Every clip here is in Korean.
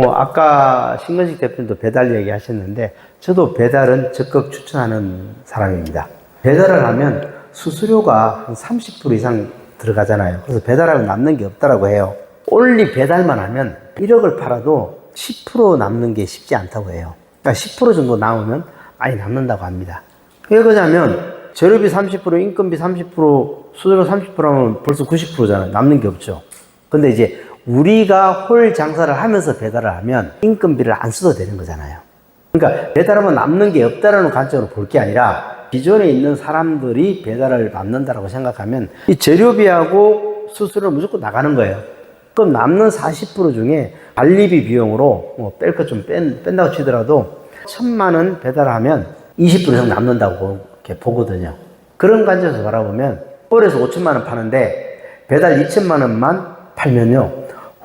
아까 신건식 대표님도 배달 얘기 하셨는데, 저도 배달은 적극 추천하는 사람입니다. 배달을 하면 수수료가 한 30% 이상 들어가잖아요. 그래서 배달하면 남는 게 없다라고 해요. 온리 배달만 하면 1억을 팔아도 10% 남는 게 쉽지 않다고 해요. 그러니까 10% 정도 남으면 많이 남는다고 합니다. 왜 그러냐면 재료비 30%, 인건비 30%, 수수료 30%하면 벌써 90%잖아요. 남는 게 없죠. 근데 이제 우리가 홀 장사를 하면서 배달을 하면 인건비를 안 써도 되는 거잖아요. 그러니까 배달하면 남는 게 없다라는 관점으로 볼 게 아니라 기존에 있는 사람들이 배달을 받는다라고 생각하면 이 재료비하고 수수료는 무조건 나가는 거예요. 그럼 남는 40% 중에 관리비 비용으로 뺄 것 좀 뺀다고 치더라도 1,000만 원 배달하면 20% 이상 남는다고 이렇게 보거든요. 그런 관점에서 바라보면 홀에서 5천만 원 파는데 배달 2천만 원만 팔면요,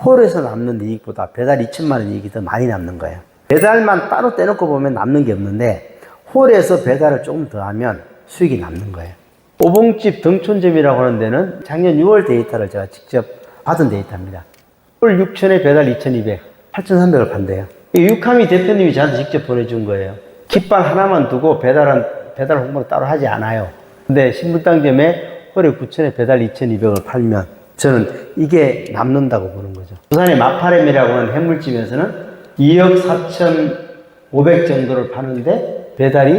홀에서 남는 이익보다 배달 2천만 원 이익이 더 많이 남는 거예요. 배달만 따로 떼놓고 보면 남는 게 없는데 홀에서 배달을 조금 더 하면 수익이 남는 거예요. 오봉집 등촌점이라고 하는 데는 작년 6월 데이터를 제가 직접 받은 데이터입니다. 홀 6천에 배달 2,200, 8,300을 판대요. 육하미 대표님이 저한테 직접 보내준 거예요. 깃발 하나만 두고 배달 홍보를 따로 하지 않아요. 근데 신분당점에 홀에 9천에 배달 2,200을 팔면 저는 이게 남는다고 보는 거죠. 부산의 마파렘이라고 하는 해물집에서는 2억 4,500 정도를 파는데 배달이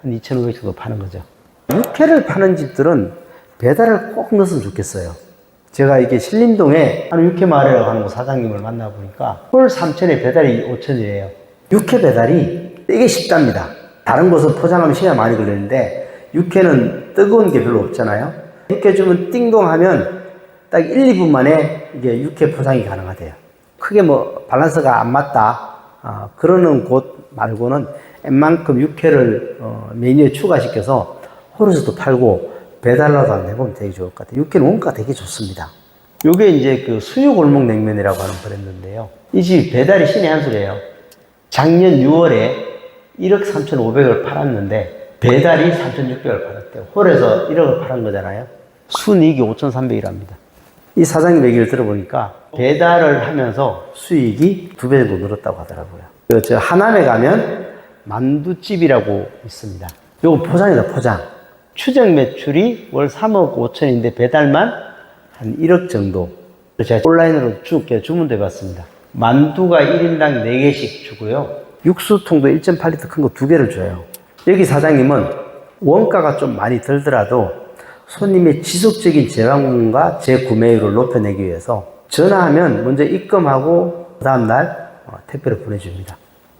한 2,500 정도 파는 거죠. 육회를 파는 집들은 배달을 꼭 넣었으면 좋겠어요. 제가 이게 신림동에 한 육회마을이라고 하는 사장님을 만나보니까 홀 3,000에 배달이 5,000이에요. 육회 배달이 되게 쉽답니다. 다른 곳은 포장하면 시간이 많이 걸리는데 육회는 뜨거운 게 별로 없잖아요. 육회 주면 띵동 하면 딱 1, 2분 만에 이게 육회 포장이 가능하대요. 크게 밸런스가 안 맞다 그러는 곳 말고는 웬만큼 육회를 메뉴에 추가시켜서 홀에서도 팔고 배달로도 안 해보면 되게 좋을 것 같아요. 육회는 원가가 되게 좋습니다. 요게 이제 그 수유골목 냉면이라고 하는 브랜드인데요. 이 집 배달이 신의 한 수래요. 작년 6월에 1억 3,500을 팔았는데 배달이 3,600을 팔았대요. 홀에서 1억을 팔은 거잖아요. 순이익이 5,300이랍니다. 이 사장님 얘기를 들어보니까 배달을 하면서 수익이 2배 정도 늘었다고 하더라고요. 저 하남에 가면 만두집이라고 있습니다. 요거 포장이다, 포장. 추정 매출이 월 3억 5천인데 배달만 한 1억 정도. 제가 온라인으로 쭉 주문도 해봤습니다. 만두가 1인당 4개씩 주고요. 육수통도 1.8리터 큰 거 2개를 줘요. 여기 사장님은 원가가 좀 많이 들더라도 손님의 지속적인 재방문과 재구매율을 높여내기 위해서 전화하면 먼저 입금하고 그 다음날 택배를 보내줍니다.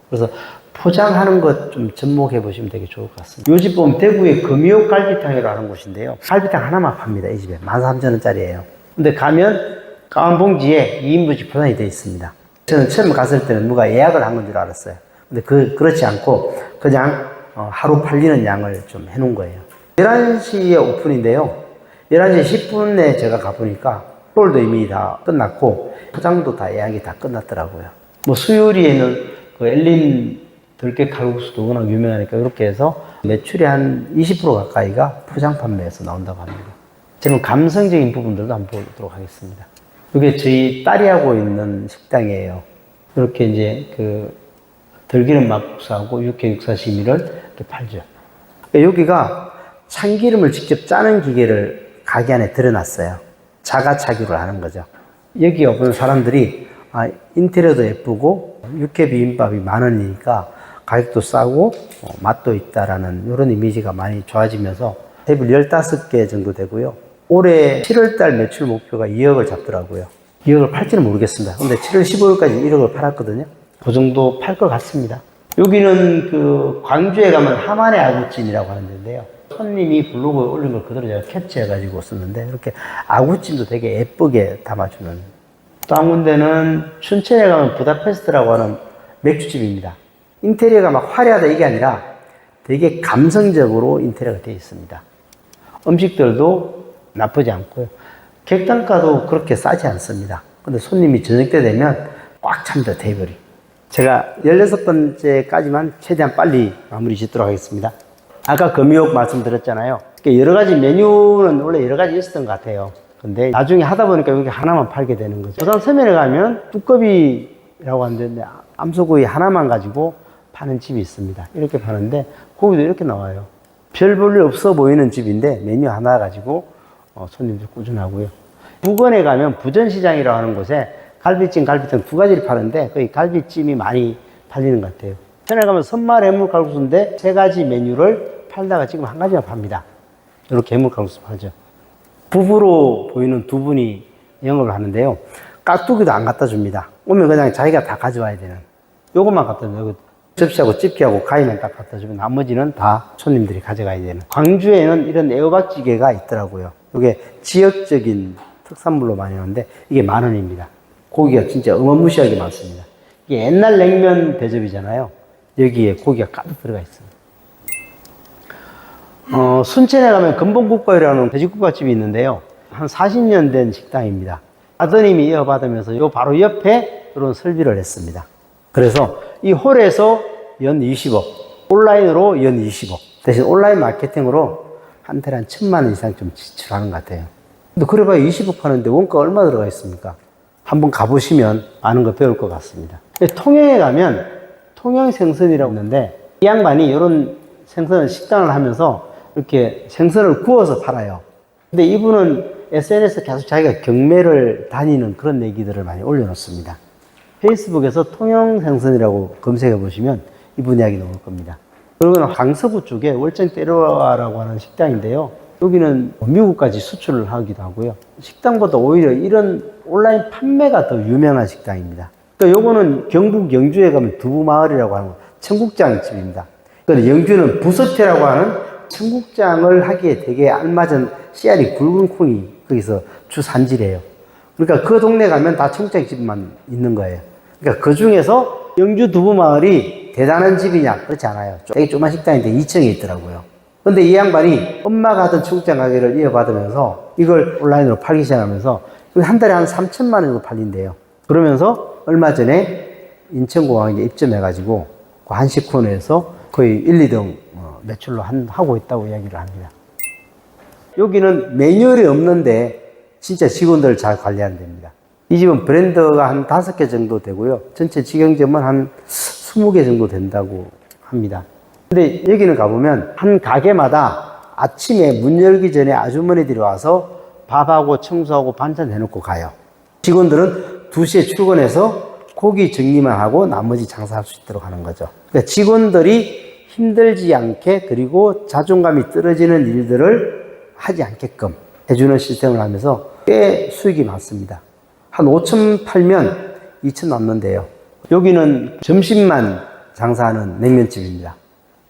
그래서 포장하는 것 좀 접목해 보시면 되게 좋을 것 같습니다. 이 집 보면 대구의 금이옥 갈비탕이라고 하는 곳인데요. 갈비탕 하나만 팝니다. 이 집에 13,000원짜리예요. 근데 가면 까만 봉지에 2인분씩 포장이 되어 있습니다. 저는 처음 갔을 때는 누가 예약을 한 건 줄 알았어요. 근데 그렇지 않고 그냥 하루 팔리는 양을 좀 해놓은 거예요. 11시에 오픈인데요. 11시 10분에 제가 가보니까 홀도 이미 다 끝났고 포장도 다 예약이 다 끝났더라고요. 수요리에는 그 엘린 들깨 칼국수도 워낙 유명하니까 이렇게 해서 매출의 한 20% 가까이가 포장 판매에서 나온다고 합니다. 지금 감성적인 부분들도 한번 보도록 하겠습니다. 이게 저희 딸이 하고 있는 식당이에요. 이렇게 이제 그 들기름 막국수하고 육회 육사시미를 이렇게 팔죠. 여기가 참기름을 직접 짜는 기계를 가게 안에 들여놨어요. 자가차기로 하는 거죠. 여기 오는 사람들이 인테리어도 예쁘고 육회 비빔밥이 10,000원이니까 가격도 싸고 맛도 있다라는 이런 이미지가 많이 좋아지면서 테이블 15개 정도 되고요. 올해 7월달 매출 목표가 2억을 잡더라고요. 2억을 팔지는 모르겠습니다. 근데 7월 15일까지 1억을 팔았거든요. 그 정도 팔 것 같습니다. 여기는 그 광주에 가면 하만의 아구찜이라고 하는 데인데요. 손님이 블로그에 올린 걸 그대로 제가 캡처해가지고 썼는데 이렇게 아구찜도 되게 예쁘게 담아주는. 또 한 군데는 춘천에 가면 부다페스트라고 하는 맥주집입니다. 인테리어가 막 화려하다 이게 아니라 되게 감성적으로 인테리어가 되어 있습니다. 음식들도 나쁘지 않고요. 객단가도 그렇게 싸지 않습니다. 근데 손님이 저녁 때 되면 꽉 찹니다, 테이블이. 제가 16번째까지만 최대한 빨리 마무리 짓도록 하겠습니다. 아까 금이옥 말씀드렸잖아요. 여러 가지 메뉴는 원래 여러 가지 있었던 것 같아요. 근데 나중에 하다 보니까 여기 하나만 팔게 되는 거죠. 부산 서면에 가면 두꺼비 고기집이라고 하는데 암소고기 하나만 가지고 파는 집이 있습니다. 이렇게 파는데 고기도 이렇게 나와요. 별 볼 일 없어 보이는 집인데 메뉴 하나 가지고 손님들 꾸준하고요. 부근에 가면 부전시장이라고 하는 곳에 갈비찜, 갈비탕 두 가지를 파는데 거의 갈비찜이 많이 팔리는 것 같아요. 전에 가면 선말 해물 칼국수인데 세 가지 메뉴를 팔다가 지금 한 가지만 팝니다. 이렇게 해물 칼국수 팔죠. 부부로 보이는 두 분이 영업을 하는데요. 깍두기도 안 갖다 줍니다. 오면 그냥 자기가 다 가져와야 되는. 요것만 갖다 줘요. 접시하고 집게하고 가위만 딱 갖다 주면 나머지는 다 손님들이 가져가야 되는. 광주에는 이런 애호박찌개가 있더라고요. 이게 지역적인 특산물로 많이 나오는데 이게 10,000원입니다. 고기가 진짜 어마무시하게 많습니다. 이게 옛날 냉면 대접이잖아요. 여기에 고기가 가득 들어가 있습니다. 순천에 가면 근본국밥이라는 돼지국밥집이 있는데요. 한 40년 된 식당입니다. 아드님이 이어받으면서 요 바로 옆에 이런 설비를 했습니다. 그래서 이 홀에서 연 20억, 온라인으로 연 20억. 대신 온라인 마케팅으로 한 달에 한 1,000만 원 이상 좀 지출하는 것 같아요. 근데 그래봐야 20억 하는데 원가 얼마 들어가 있습니까? 한번 가보시면 아는 거 배울 것 같습니다. 통영에 가면 통영생선이라고 있는데 이 양반이 이런 생선 식당을 하면서 이렇게 생선을 구워서 팔아요. 근데 이분은 SNS에 계속 자기가 경매를 다니는 그런 얘기들을 많이 올려놓습니다. 페이스북에서 통영생선이라고 검색해 보시면 이분 이야기 나올 겁니다. 그리고 강서구 쪽에 월정때려와라고 하는 식당인데요. 여기는 미국까지 수출을 하기도 하고요. 식당보다 오히려 이런 온라인 판매가 더 유명한 식당입니다. 그러니까 요거는 경북 영주에 가면 두부마을이라고 하는 청국장집입니다. 그러니까 영주는 부서태라고 하는 청국장을 하기에 되게 알맞은 씨알이 굵은 콩이 거기서 주산지래요. 그러니까 그 동네 가면 다 청국장집만 있는 거예요. 그러니까 그 중에서 영주 두부마을이 대단한 집이냐? 그렇지 않아요. 되게 조그만 식당인데 2층에 있더라고요. 근데 이 양반이 엄마가 하던 청국장 가게를 이어받으면서 이걸 온라인으로 팔기 시작하면서 한 달에 한 3,000만 원 정도 팔린대요. 그러면서 얼마 전에 인천공항에 입점해가지고 그 한식 코너에서 거의 1, 2등 매출로 하고 있다고 이야기를 합니다. 여기는 매뉴얼이 없는데 진짜 직원들을 잘 관리하는 데입니다. 이 집은 브랜드가 한 5개 정도 되고요. 전체 직영점은 한 20개 정도 된다고 합니다. 근데 여기는 가보면 한 가게마다 아침에 문 열기 전에 아주머니들이 와서 밥하고 청소하고 반찬 해놓고 가요. 직원들은 2시에 출근해서 고기 정리만 하고 나머지 장사할 수 있도록 하는 거죠. 그러니까 직원들이 힘들지 않게 그리고 자존감이 떨어지는 일들을 하지 않게끔 해주는 시스템을 하면서 꽤 수익이 많습니다. 한 5천 팔면 2천 남는데요. 여기는 점심만 장사하는 냉면집입니다.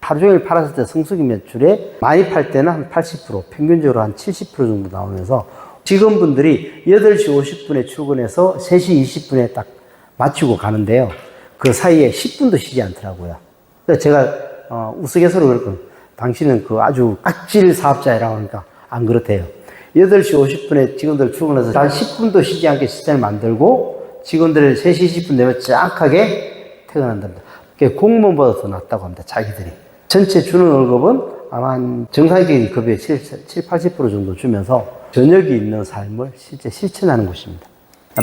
하루 종일 팔았을 때 성수기 매출에 많이 팔 때는 한 80%, 평균적으로 한 70% 정도 나오면서 직원분들이 8시 50분에 출근해서 3시 20분에 딱 마치고 가는데요. 그 사이에 10분도 쉬지 않더라고요. 그래서 제가 우스갯소리로 그랬거든요. 당신은 그 아주 악질 사업자이라고 하니까 안 그렇대요. 8시 50분에 직원들 출근해서 단 10분도 쉬지 않게 시스템을 만들고 직원들을 3시 20분 되면 정확하게 퇴근한답니다. 그게 공무원보다 더 낫다고 합니다. 자기들이. 전체 주는 월급은 아마 한 정상적인 급여의 80% 정도 주면서 저녁이 있는 삶을 실제 실천하는 곳입니다.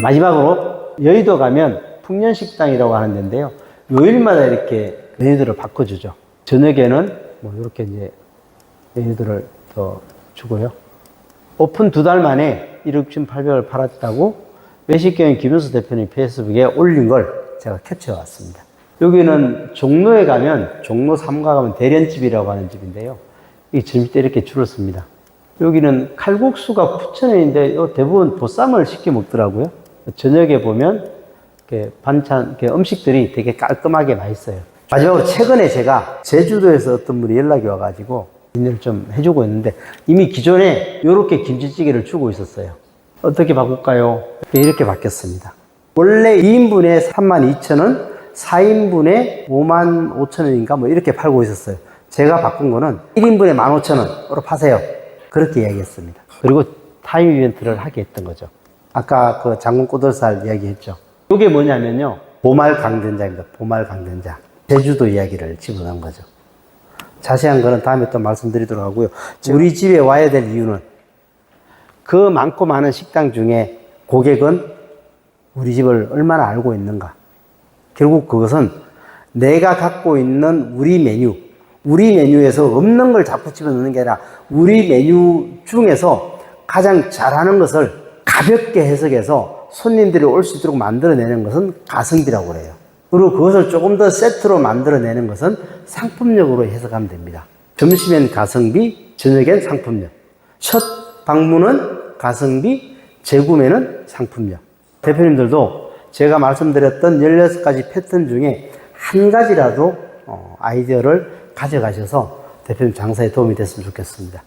마지막으로 여의도 가면 풍년식당이라고 하는 데인데요. 요일마다 이렇게 메뉴들을 바꿔주죠. 저녁에는 뭐 이렇게 이제 메뉴들을 더 주고요. 오픈 2달 만에 1,6,800을 팔았다고 외식경영 김현수 대표님 페이스북에 올린 걸 제가 캡처해 왔습니다. 여기는 종로에 가면 종로 3가 가면 대련집이라고 하는 집인데요. 이 점심때 이렇게 줄을 씁니다. 여기는 칼국수가 9,000원인데 대부분 보쌈을 시켜 먹더라고요. 저녁에 보면 이렇게 반찬, 이렇게 음식들이 되게 깔끔하게 맛있어요. 마지막으로 최근에 제가 제주도에서 어떤 분이 연락이 와가지고 인내를 좀 해주고 있는데 이미 기존에 이렇게 김치찌개를 주고 있었어요. 어떻게 바꿀까요? 이렇게 바뀌었습니다. 원래 2인분에 32,000원, 4인분에 55,000원인가 뭐 이렇게 팔고 있었어요. 제가 바꾼 거는 1인분에 15,000원으로 파세요. 그렇게 이야기했습니다. 그리고 타임 이벤트를 하게 했던 거죠. 아까 그 장군 꼬들살 이야기했죠. 이게 뭐냐면요. 보말 강된장입니다. 보말 강된장. 제주도 이야기를 집어넣은 거죠. 자세한 거는 다음에 또 말씀드리도록 하고요. 우리 집에 와야 될 이유는 그 많고 많은 식당 중에 고객은 우리 집을 얼마나 알고 있는가. 결국 그것은 내가 갖고 있는 우리 메뉴에서 없는 걸 자꾸 집어넣는 게 아니라 우리 메뉴 중에서 가장 잘하는 것을 가볍게 해석해서 손님들이 올 수 있도록 만들어내는 것은 가성비라고 그래요. 그리고 그것을 조금 더 세트로 만들어내는 것은 상품력으로 해석하면 됩니다. 점심엔 가성비, 저녁엔 상품력. 첫 방문은 가성비, 재구매는 상품력. 대표님들도 제가 말씀드렸던 16가지 패턴 중에 한 가지라도 아이디어를 가져가셔서 대표님 장사에 도움이 됐으면 좋겠습니다.